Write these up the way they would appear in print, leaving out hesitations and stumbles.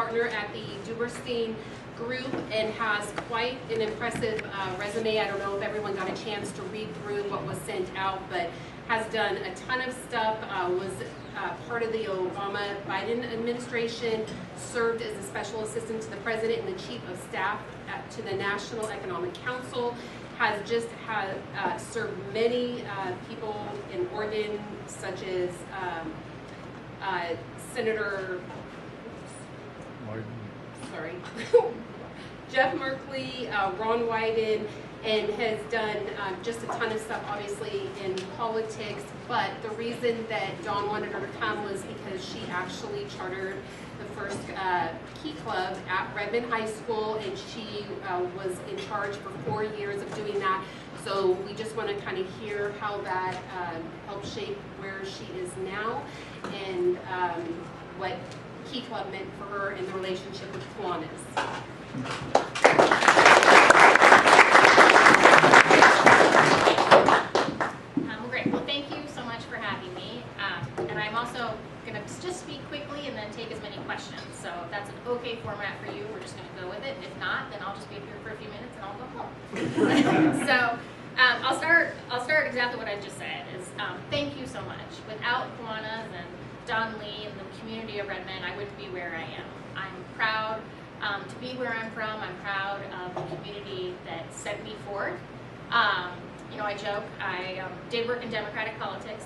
partner at the Duberstein Group and has quite an impressive resume. I don't know if everyone got a chance to read through what was sent out, but has done a ton of stuff, was part of the Obama-Biden administration, served as a special assistant to the president and the chief of staff to the National Economic Council, has just served many people in Oregon, such as Senator Jeff Merkley, Ron Wyden, and has done just a ton of stuff, obviously, in politics. But the reason that Dawn wanted her to come was because she actually chartered the first Key Club at Redmond High School, and she was in charge for 4 years of doing that. So we just want to kind of hear how that helped shape where she is now, and what Key Club meant for her and the relationship with Kiwanis. Great. Well, thank you so much for having me. And I'm also going to just speak quickly and then take as many questions. So if that's an okay format for you, we're just going to go with it. If not, then I'll just be up here for a few minutes and I'll go home. So I'll start exactly what I just said. Is thank you so much. Without Kiwanis and Don Lee and the community of Redmond, I wouldn't be where I am. I'm proud to be where I'm from. I'm proud of the community that sent me forward. You know, I joke, I did work in Democratic politics.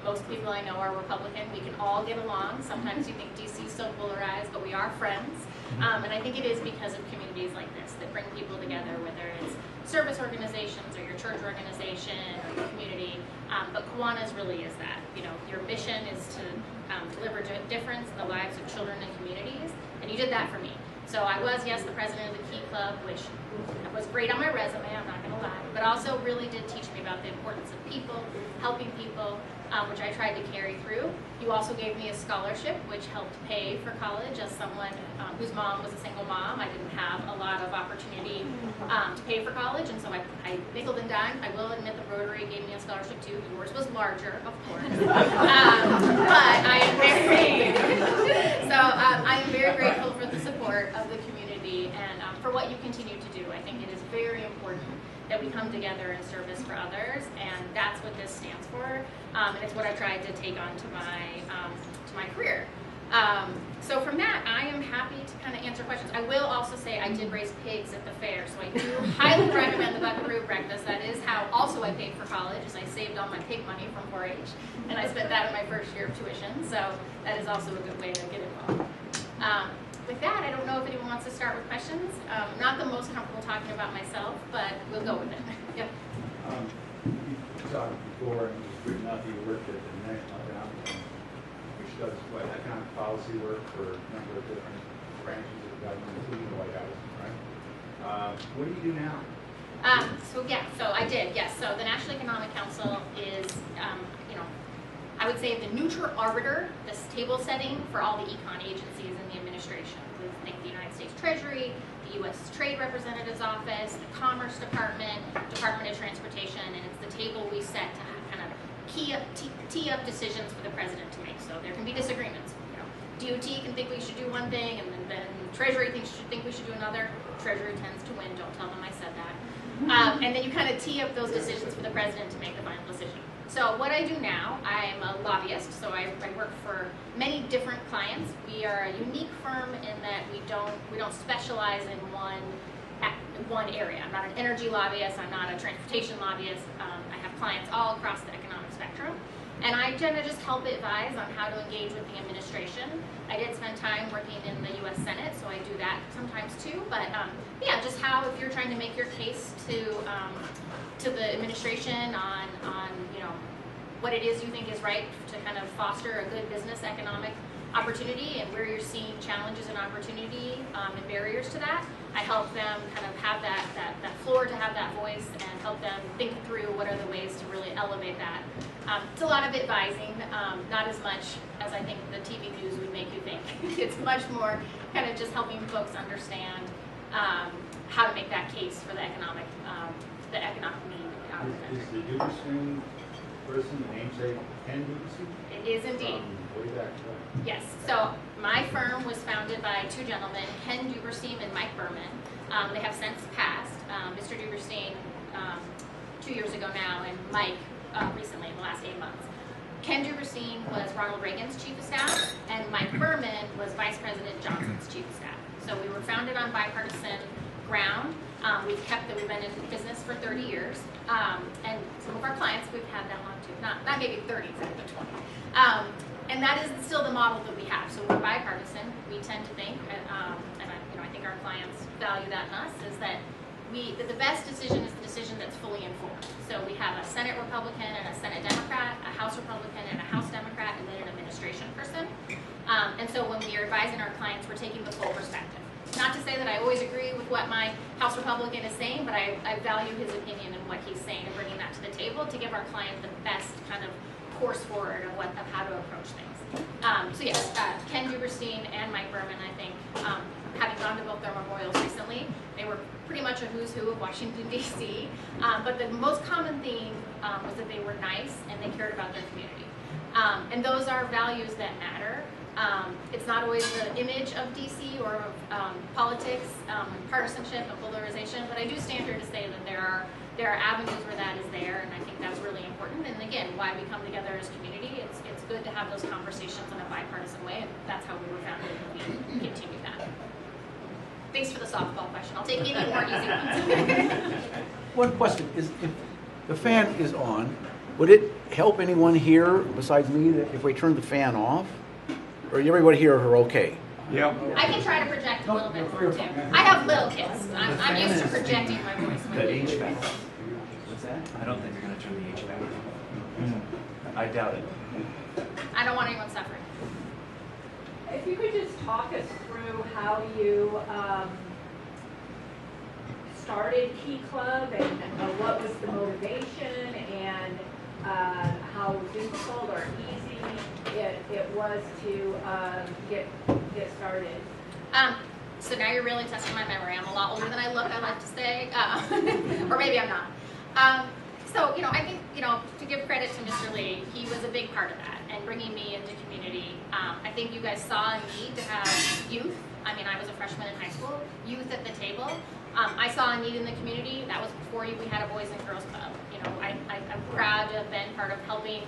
Most people I know are Republican. We can all get along. Sometimes you think DC is so polarized, but we are friends. And I think it is because of communities like this that bring people together, whether it's service organizations or your church organization or your community. But Kiwanis really is that. You know, your mission is to deliver difference in the lives of children and communities, and you did that for me. So I was, yes, the president of the Key Club, which was great on my resume, I'm not going to lie, but also really did teach me about the importance of people, helping people, which I tried to carry through. You also gave me a scholarship, which helped pay for college. As someone whose mom was a single mom, I didn't have a lot of opportunity to pay for college, and so I nickel and dimed. I will admit the Rotary gave me a scholarship too. Yours was larger, of course, but I am very grateful for the support of the community and for what you continue to do. I think it is very important that we come together in service for others, and that's what this stands for. And it's what I tried to take on to my career. So from that, I am happy to kind of answer questions. I will also say I did raise pigs at the fair, so I do highly recommend the Buckaroo breakfast. That is how also I paid for college, is I saved all my pig money from 4-H, and I spent that in my first year of tuition. So that is also a good way to get involved. With that, I don't know if anyone wants to start with questions. I'm not the most comfortable talking about myself, but we'll go with it. Yeah. You talked before, and just written out that you worked at the National Economic Council, which does economic policy work for a number of different branches of the government, including the White House, right? What do you do now? So I did, yes. So the National Economic Council is, I would say the neutral arbiter, this table setting for all the econ agencies in the administration. We think the United States Treasury, the U.S. Trade Representative's Office, the Commerce Department, Department of Transportation, and it's the table we set to kind of tee up decisions for the president to make. So there can be disagreements. DOT can think we should do one thing, and then Treasury think we should do another. Treasury tends to win. Don't tell them I said that. And then you kind of tee up those decisions for the president to make the final decision. So what I do now, I'm a lobbyist, so I work for many different clients. We are a unique firm in that we don't specialize in one area. I'm not an energy lobbyist, I'm not a transportation lobbyist. I have clients all across the economic spectrum. And I tend to just help advise on how to engage with the administration. I did spend time working in the U.S. Senate, so I do that sometimes too. But yeah, just how, if you're trying to make your case to the administration on what it is you think is right to kind of foster a good business economic opportunity, and where you're seeing challenges and opportunity and barriers to that, I help them kind of have that floor to have that voice and help them think through what are the ways to really elevate that. It's a lot of advising, not as much as I think the TV news would make you think. It's much more kind of just helping folks understand how to make that case for the economic need out of the country. Is the Duberstein person, the namesake Ken Duberstein? It is indeed. Way back when. Yes, so my firm was founded by two gentlemen, Ken Duberstein and Mike Berman. They have since passed. Mr. Duberstein 2 years ago now, and Mike recently in the last 8 months. Ken Duberstein was Ronald Reagan's chief of staff, and Mike Berman was Vice President Johnson's chief of staff. So we were founded on bipartisan ground. We've been in business for 30 years, and some of our clients we've had that long too. Not maybe 30, but 20. And that is still the model that we have. So we're bipartisan. We tend to think, and I think our clients value that in us, is that the best decision is the decision that's fully informed. So we have a Senate Republican and a Senate Democrat, a House Republican and a House Democrat, and then an administration person. And so when we are advising our clients, we're taking the full perspective. Not to say that I always agree with what my House Republican is saying, but I value his opinion and what he's saying and bringing that to the table to give our client the best kind of course forward of how to approach things. So yes, Ken Duberstein and Mike Berman, I think, having gone to both their memorials recently, they were pretty much a who's who of Washington, D.C. But the most common theme was that they were nice and they cared about their community. And those are values that matter. It's not always the image of DC or of politics, partisanship and polarization, but I do stand here to say that there are avenues where that is there, and I think that's really important. And again, why we come together as a community, it's good to have those conversations in a bipartisan way, and that's how we were founded, and we continue that. Thanks for the softball question. I'll take any more easy ones. One question is, if the fan is on, would it help anyone here besides me that if we turn the fan off? Or everybody here are okay? Yeah. I can try to project a little bit more too. I have little kids. I'm used to projecting my voice. The HVAC. What's that? I don't think they're going to turn the HVAC on. I doubt it. I don't want anyone suffering. If you could just talk us through how you started Key Club and what was the motivation and how difficult or easy it was to get started. So now you're really testing my memory. I'm a lot older than I look, I like to say, or maybe I'm not. So, I think, to give credit to Mr. Lee, he was a big part of that and bringing me into community. I think you guys saw a need to have youth. I mean, I was a freshman in high school, youth at the table. I saw a need in the community. That was before we had a Boys and Girls Club. I'm proud to have been part of helping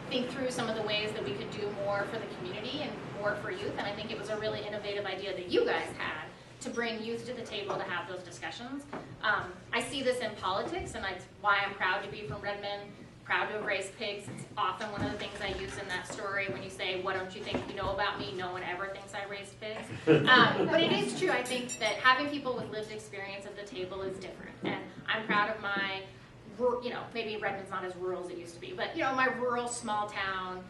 think through some of the ways that we could do more for the community and more for youth. And I think it was a really innovative idea that you guys had to bring youth to the table to have those discussions. I see this in politics, and that's why I'm proud to be from Redmond, proud to have raised pigs. It's often one of the things I use in that story when you say, what don't you think you know about me? No one ever thinks I raised pigs. But it is true, I think, that having people with lived experience at the table is different. And I'm proud of my, maybe Redmond's not as rural as it used to be, but my rural small town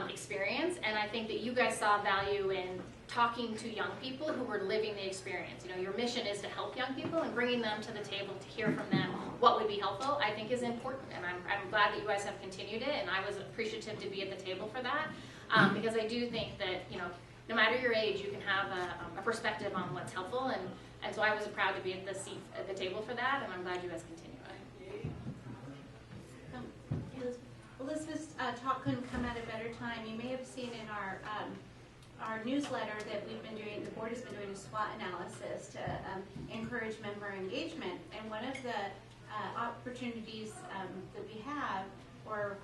experience. And I think that you guys saw value in talking to young people who were living the experience. Your mission is to help young people, and bringing them to the table to hear from them what would be helpful, I think is important. And I'm glad that you guys have continued it, and I was appreciative to be at the table for that, because I do think that, no matter your age, you can have a perspective on what's helpful, and so I was proud to be at the table for that, and I'm glad you guys continue it. Elizabeth's talk couldn't come at a better time. You may have seen in our newsletter that we've been doing, the board has been doing a SWOT analysis to encourage member engagement. And one of the opportunities that we have, or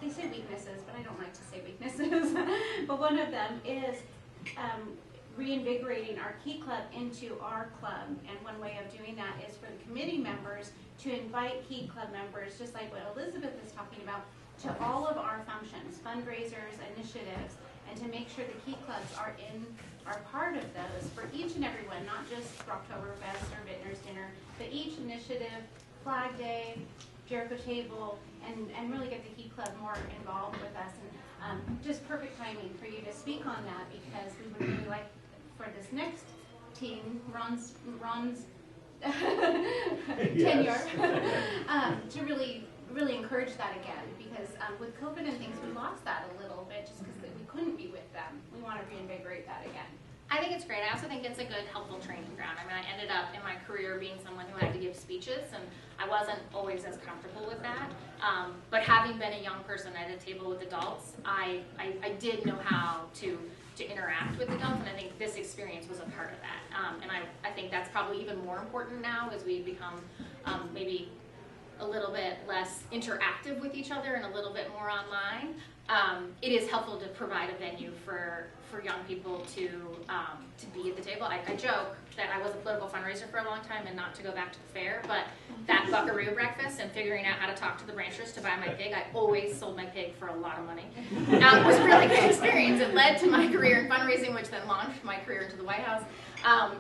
they say weaknesses, but I don't like to say weaknesses, but one of them is reinvigorating our Key Club into our club. And one way of doing that is for the committee members to invite Key Club members, just like what Elizabeth is talking about, to all of our functions, fundraisers, initiatives, and to make sure the Key Clubs are part of those for each and every one, not just for Oktoberfest or Vintner's Dinner, but each initiative, Flag Day, Jericho Table, and really get the Key Club more involved with us. And just perfect timing for you to speak on that, because we would really like for this next team, Ron's tenure, to really encourage that again, because with COVID and things, we lost that a little bit just because we couldn't be with them. We want to reinvigorate that again. I think it's great. I also think it's a good, helpful training ground. I mean, I ended up in my career being someone who had to give speeches, and I wasn't always as comfortable with that. But having been a young person at a table with adults, I did know how to interact with adults, and I think this experience was a part of that. And I think that's probably even more important now as we become maybe a little bit less interactive with each other and a little bit more online. It is helpful to provide a venue for young people to be at the table. I joke that I was a political fundraiser for a long time and not to go back to the fair, but that buckaroo breakfast and figuring out how to talk to the ranchers to buy my pig, I always sold my pig for a lot of money. It was a really good experience. It led to my career in fundraising, which then launched my career into the White House.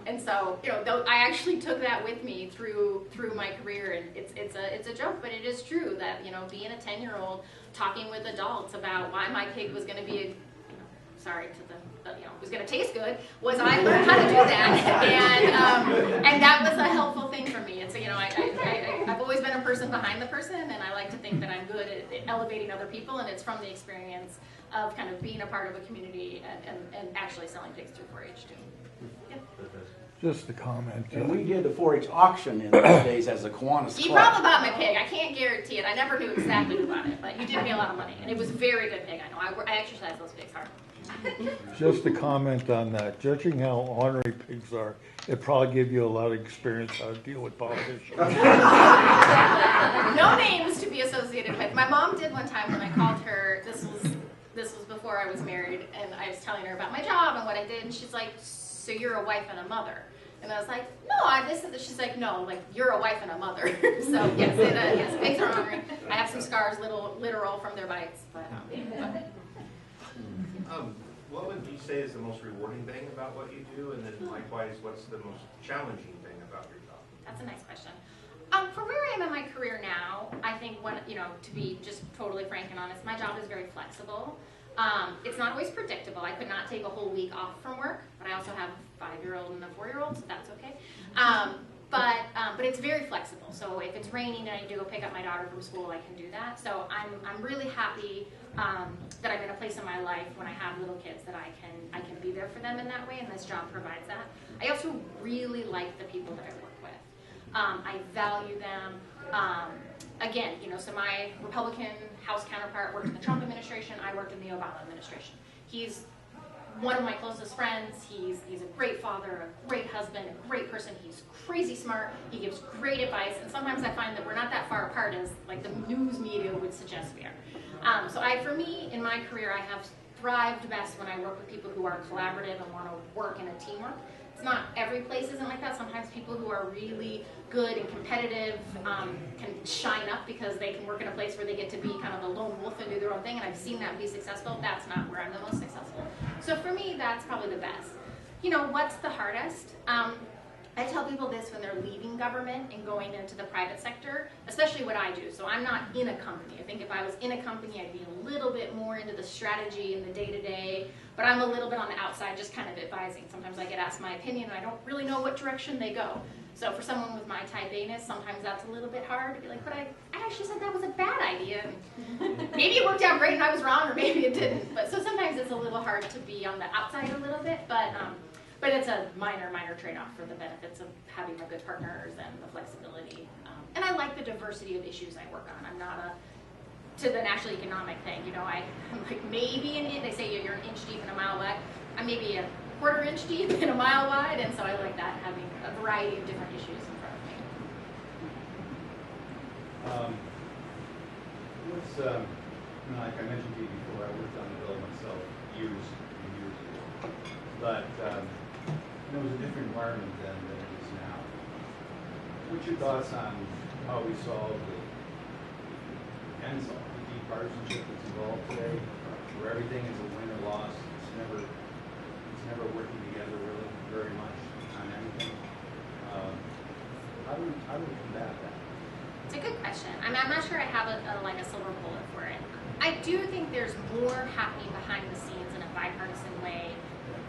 And so, I actually took that with me through my career, and it's a joke, but it is true that, being a 10-year-old talking with adults about why my pig was going to be was going to taste good, was I learned how to do that, and that was a helpful thing for me. And so, I've always been a person behind the person, and I like to think that I'm good at elevating other people, and it's from the experience of kind of being a part of a community and actually selling pigs through 4-H too. Yep. Just a comment. And we did the 4-H auction in those days as a Kiwanis He club. probably bought my pig. I can't guarantee it. I never knew exactly who bought it, but he did me a lot of money, and it was a very good pig. I know. I exercise those pigs hard. Just a comment on that. Judging how ornery pigs are, it probably give you a lot of experience how to deal with politicians. No names to be associated with. My mom did one time when I called her. This was before I was married, and I was telling her about my job and what I did, and she's like, "So you're a wife and a mother?" And I was like, "No, she's like, "No, like you're a wife and a mother." So yes, yes, pigs are ornery. I have some scars, literal from their bites, but. What would you say is the most rewarding thing about what you do, and then likewise, what's the most challenging thing about your job? That's a nice question. For where I am in my career now, I think to be just totally frank and honest, my job is very flexible. It's not always predictable. I could not take a whole week off from work, but I also have a 5-year-old and a 4-year-old, so that's okay. But it's very flexible. So if it's raining and I need to go pick up my daughter from school, I can do that. So I'm really happy that I'm in a place in my life when I have little kids that I can be there for them in that way, and this job provides that. I also really like the people that I work with. I value them. Again, so my Republican House counterpart worked in the Trump administration. I worked in the Obama administration. He's one of my closest friends. He's a great father, a great husband, a great person. He's crazy smart. He gives great advice, and sometimes I find that we're not that far apart as like the news media would suggest we are. So for me, in my career, I have thrived best when I work with people who are collaborative and want to work in a teamwork. It's not every place isn't like that. Sometimes people who are really good and competitive can shine up because they can work in a place where they get to be kind of a lone wolf and do their own thing, and I've seen that be successful. That's not where I'm the most successful. So for me, that's probably the best. What's the hardest? I tell people this when they're leaving government and going into the private sector, especially what I do. So I'm not in a company. I think if I was in a company, I'd be a little bit more into the strategy and the day-to-day, but I'm a little bit on the outside just kind of advising. Sometimes I get asked my opinion and I don't really know what direction they go. So for someone with my type A-ness, sometimes that's a little bit hard to be like, but I actually said that was a bad idea. Maybe it worked out great and I was wrong, or maybe it didn't. But so sometimes it's a little hard to be on the outside a little bit, but it's a minor trade-off for the benefits of having a good partners and the flexibility. And I like the diversity of issues I work on. I'm not to the national economic thing, I'm like maybe they say you're an inch deep and a mile wide. I'm maybe a quarter inch deep and a mile wide, and so I like that, having a variety of different issues in front of me. Like I mentioned to you before, I worked on the bill myself years and years ago. But it was a different environment then than it is now. What's your thoughts on how we solve the partisanship that's involved today, where everything is a win or loss? It's never working together really very much on anything. How do we combat that? It's a good question. I'm not sure I have a silver bullet for it. I do think there's more happening behind the scenes in a bipartisan way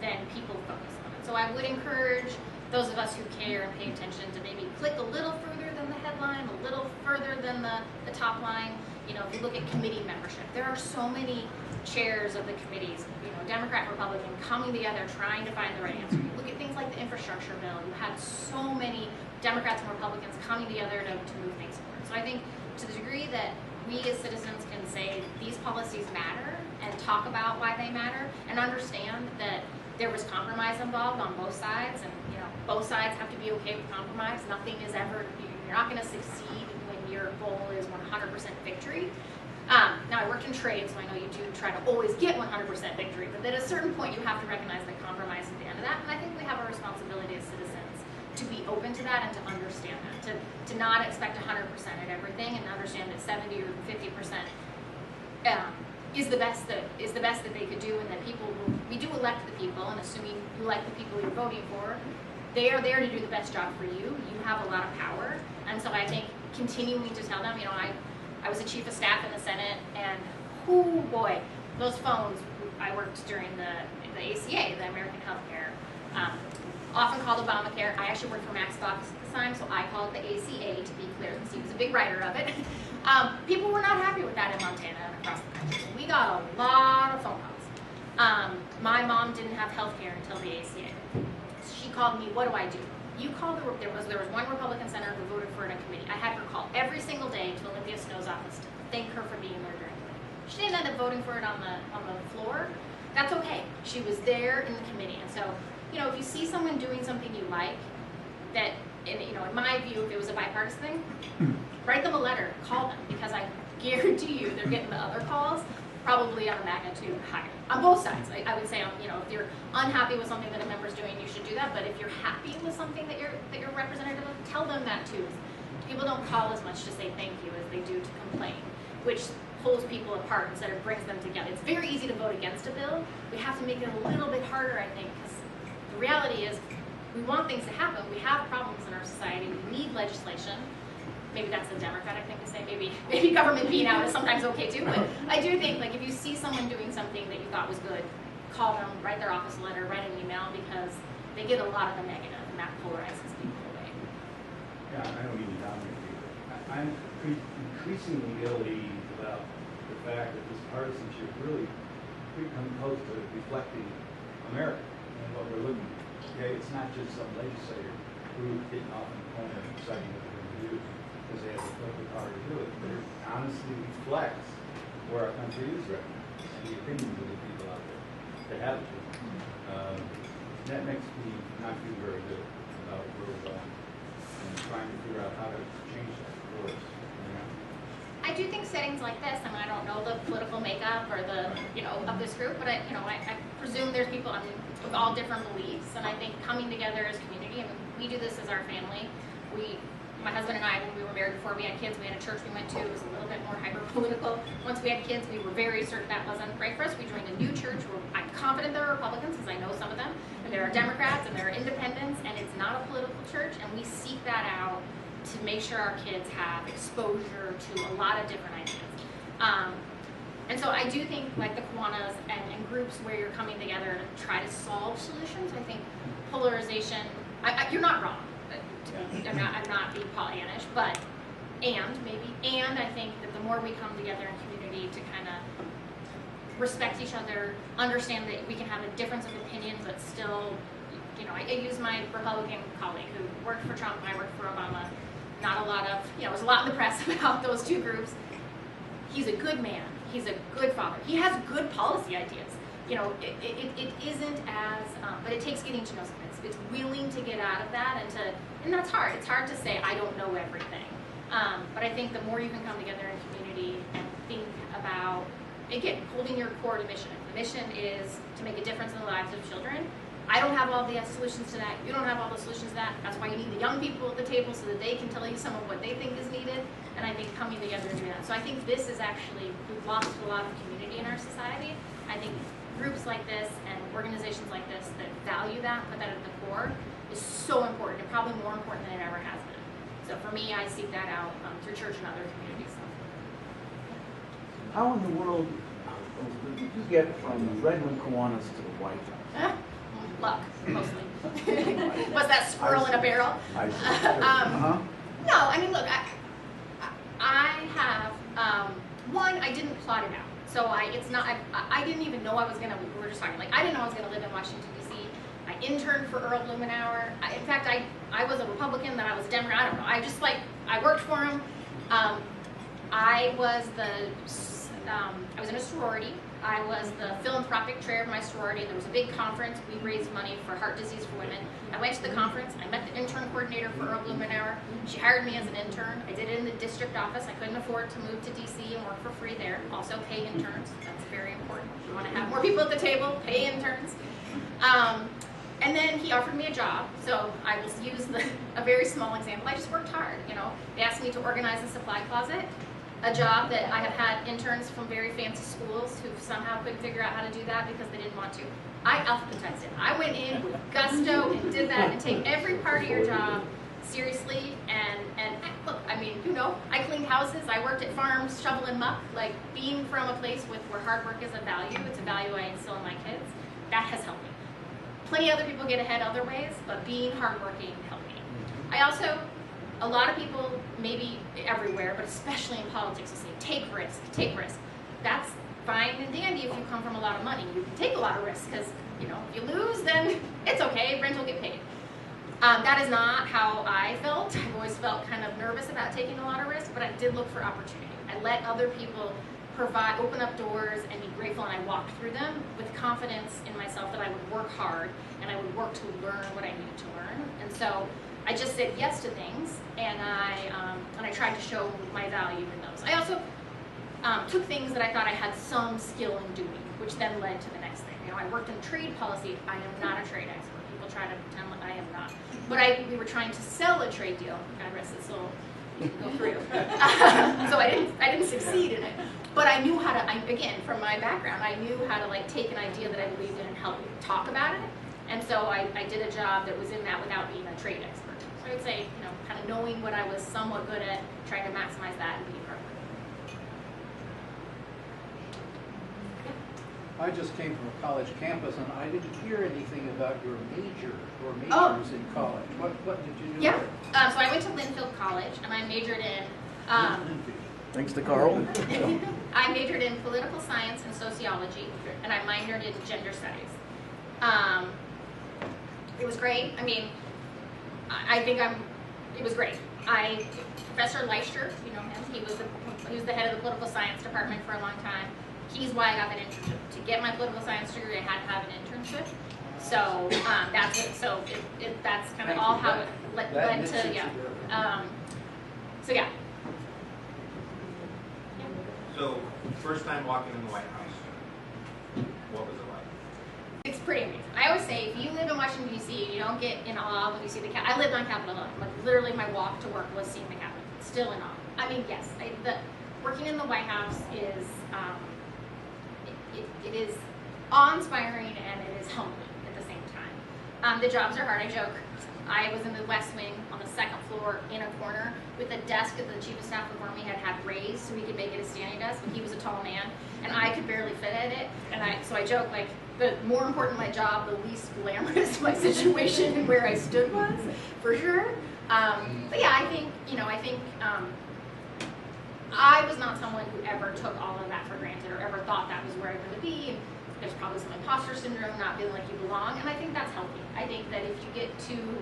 than people focus on it. So I would encourage those of us who care and pay attention to maybe click a little further than the headline, a little further than the top line. If you look at committee membership, there are so many chairs of the committees. Democrat and Republican coming together, trying to find the right answer. You look at things like the infrastructure bill. You had so many Democrats and Republicans coming together to move things forward. So I think to the degree that we as citizens can say these policies matter and talk about why they matter and understand that there was compromise involved on both sides, and both sides have to be okay with compromise. Nothing is ever, you're not going to succeed when your goal is 100% victory. Now I worked in trade, so I know you do try to always get 100% victory, but at a certain point you have to recognize that compromise at the end of that, and I think we have a responsibility as citizens to be open to that and to understand that, to not expect 100% at everything, and understand that 70 or 50% is the best that they could do, and that we do elect the people, and assuming you like the people you're voting for, they are there to do the best job for you. You have a lot of power, and so I think continuing to tell them, I was a chief of staff in the Senate, and oh boy, those phones, I worked during the ACA, the American Healthcare, often called Obamacare. I actually worked for Max Fox at the time, so I called it the ACA, to be clear, since he was a big writer of it. People were not happy with that in Montana and across the country. So we got a lot of phone calls. My mom didn't have health care until the ACA. She called me, what do I do? You called there was one Republican senator who voted for it in a committee. I had her call every single day to Olympia Snow's office to thank her for being there during the committee. She didn't end up voting for it on the floor. That's okay. She was there in the committee. And so, if you see someone doing something you like, that, in my view, if it was a bipartisan thing, write them a letter, call them, because I guarantee you they're getting the other calls probably on a magnitude higher. On both sides. I would say, if you're unhappy with something that a member's doing, you should do that. But if you're happy with something that you're representative of, tell them that too. People don't call as much to say thank you as they do to complain, which pulls people apart instead of brings them together. It's very easy to vote against a bill. We have to make it a little bit harder, I think, because the reality is we want things to happen. We have problems in our society. We need legislation. Maybe that's a Democratic thing to say. Maybe government being out is sometimes okay too. But I do think, if you see someone doing something that you thought was good, call them, write their office letter, write an email, because they get a lot of the negative, and that polarizes people away. Yeah, I don't mean to dominate you, but I'm increasingly ill-eased about the fact that this partisanship really comes close to reflecting America and what we're looking at. Okay, it's not just some legislator who's getting off in the corner and deciding what they're going to do because they have the political power to do it, but it honestly reflects where our country is right now and the opinions of the people out there that have it. That makes me not feel very good about where we're going and trying to figure out how to change that course. I do think settings like this, I don't know the political makeup or the, of this group, but I presume there's people with all different beliefs, and I think coming together as community, we do this as our family. My husband and I, when we were married before we had kids, we had a church we went to. It was a little bit more hyper-political. Once we had kids, we were very certain that wasn't right for us. We joined a new church where I'm confident there are Republicans, because I know some of them, and there are Democrats, and there are independents, and it's not a political church, and we seek that out to make sure our kids have exposure to a lot of different ideas. And so I do think, like the Kiwanis and groups where you're coming together to try to solve solutions, I think polarization, you're not wrong. I'm not being Pollyannish, but and I think that the more we come together in community to kind of respect each other, understand that we can have a difference of opinions, but still, I use my Republican colleague who worked for Trump and I worked for Obama. Not a lot of, there's a lot in the press about those two groups. He's a good man. He's a good father. He has good policy ideas. It isn't as, but it takes getting to know something. It's willing to get out of that and that's hard. It's hard to say, I don't know everything. But I think the more you can come together in community and think about, again, holding your core to mission. If the mission is to make a difference in the lives of children, I don't have all the solutions to that. You don't have all the solutions to that. That's why you need the young people at the table so that they can tell you some of what they think is needed. And I think coming together and doing that. So I think this is actually, we've lost a lot of community in our society. I think groups like this and organizations like this that value that, put that at the core, is so important, and probably more important than it ever has been. So for me, I seek that out through church and other communities. How in the world did you get from the Redmond Kiwanis to the White House? Luck, mostly. Was that squirrel in a barrel? I see. No, look, I have, one, I didn't plot it out. So I didn't even know I was gonna, we were just talking, like, I didn't know I was gonna live in Washington DC. I interned for Earl Blumenauer. In fact, I was a Republican, then I was a Democrat, I don't know. I worked for him. I was in a sorority. I was the philanthropic chair of my sorority. There was a big conference. We raised money for heart disease for women. I went to the conference. I met the intern coordinator for Earl Blumenauer. She hired me as an intern. I did it in the district office. I couldn't afford to move to DC and work for free there. Also pay interns. That's very important. If you want to have more people at the table, pay interns. And then he offered me a job. So I will use a very small example. I just worked hard, you know. They asked me to organize a supply closet. A job that I have had interns from very fancy schools who somehow couldn't figure out how to do that because they didn't want to. I alphabetized it. I went in with gusto and did that and take every part of your job seriously. And look, I mean, you know, I cleaned houses. I worked at farms shoveling muck. Like, being from a place where hard work is a value, it's a value I instill in my kids, that has helped me. Plenty of other people get ahead other ways, but being hardworking helped me. I also, a lot of people, maybe everywhere, but especially in politics, will say, take risk, take risk. That's fine and dandy if you come from a lot of money. You can take a lot of risks because, you know, if you lose, then it's okay, rent will get paid. That is not how I felt. I've always felt kind of nervous about taking a lot of risk, but I did look for opportunity. I let other people open up doors and be grateful, and I walked through them with confidence in myself that I would work hard and I would work to learn what I needed to learn. And so I just said yes to things, and I tried to show my value in those. I also took things that I thought I had some skill in doing, which then led to the next thing. You know, I worked in trade policy. I am not a trade expert. People try to pretend like I am not. But we were trying to sell a trade deal. God rest his soul. Go through. So I didn't succeed in it. But I knew how to, again, from my background, I knew how to like take an idea that I believed in and help talk about it. And so I did a job that was in that without being a trade expert. So I would say, you know, kind of knowing what I was somewhat good at, trying to maximize that and being hardworking. I just came from a college campus, and I didn't hear anything about your major or majors in college. What did you do Yeah. there? So I went to Linfield College, and I majored in Thanks to Carl. I majored in political science and sociology, and I minored in gender studies. It was great. I mean, it was great. Professor Leicester, you know him, he was the head of the political science department for a long time. He's why I got that internship. To get my political science degree, I had to have an internship. So that's it. So that's kind of all how it led to, yeah. So yeah. So, first time walking in the White House, what was it like? It's pretty amazing. I always say, if you live in Washington, D.C., you don't get in awe when you see the Capitol. I lived on Capitol Hill. Like, literally, my walk to work was seeing the Capitol. Still in awe. I mean, yes, working in the White House is, it is awe-inspiring and it is humbling at the same time. The jobs are hard. I joke. I was in the West Wing on the second floor in a corner with a desk that the chief of staff before me had raised so we could make it a standing desk, but he was a tall man and I could barely fit at it. And so I joke, like, the more important my job, the least glamorous my situation and where I stood was, for sure. But yeah, I think I was not someone who ever took all of that for granted or ever thought that was where I wanted to be. There's probably some imposter syndrome, not feeling like you belong, and I think that's healthy. I think that if you get too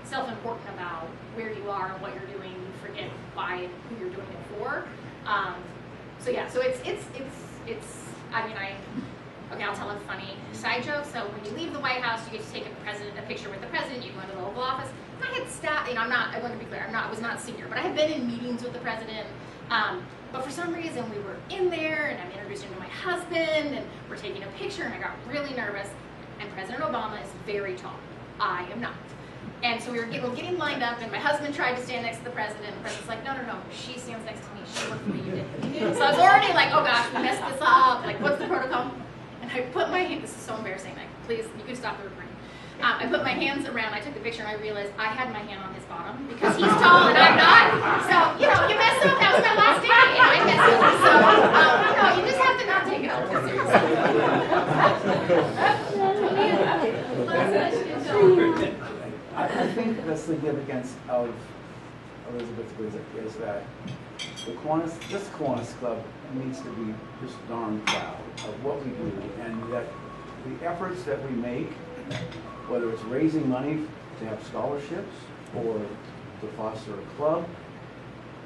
self-important about where you are and what you're doing, you forget why and who you're doing it for. So yeah, so it's. I mean, I'll tell a funny side joke. So when you leave the White House, you get to take a picture with the president. You go into the Oval Office. I had staff. I want to be clear. I was not senior, but I had been in meetings with the president. But for some reason, we were in there, and I'm introduced him to my husband, and we're taking a picture, and I got really nervous. And President Obama is very tall. I am not. And so we were getting lined up, and my husband tried to stand next to the president, and the president's like, no, she stands next to me. She worked for me, you did. So I was already like, oh gosh, we messed this up. Like, what's the protocol? And I put my hand, this is so embarrassing, like, please, you can stop the recording. I put my hands around, I took the picture, and I realized I had my hand on his bottom because he's tall and I'm not. So, you mess up, that was my last day, and I messed up. So, you just have to not take it all too seriously. I think the significance of Elizabeth's visit is that this Kiwanis Club needs to be just darn proud of what we do, and that the efforts that we make, whether it's raising money to have scholarships or to foster a club,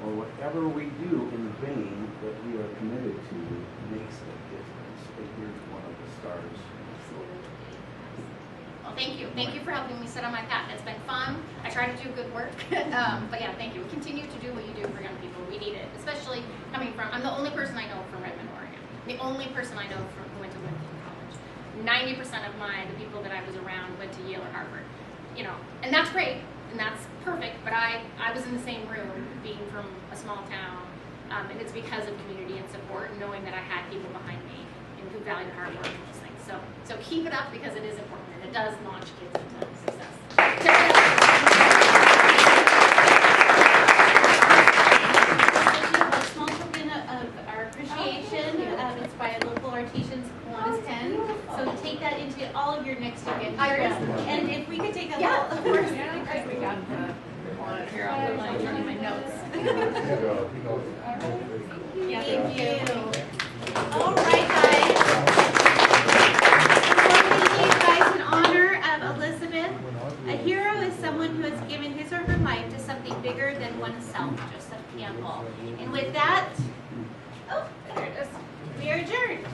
or whatever we do in the vein that we are committed to, makes a difference. And you're one of the stars. Well, thank you. Thank you for helping me sit on my path. It's been fun. I try to do good work. But yeah, thank you. Continue to do what you do for young people. We need it, especially coming from, I'm the only person I know from Redmond, Oregon. The only person I know from who went to Whitfield College. 90% of the people that I was around went to Yale or Harvard. You know, and that's great, and that's perfect, but I was in the same room, being from a small town, and it's because of community and support, and knowing that I had people behind me and who valued hard work and those things. So keep it up, because it is important, and it does launch kids into success. A small token of our appreciation, it's by local artisans, Kiwanis pen. So take that into all of your next event. And if we could take a little, of course. We got Here, I'll put my notes. Yeah, Thank you. All right, guys. Before we leave, guys, in honor of Elizabeth, a hero is someone who has given his or her life to something bigger than oneself, Joseph Campbell. And with that, oh, there it is. We are adjourned.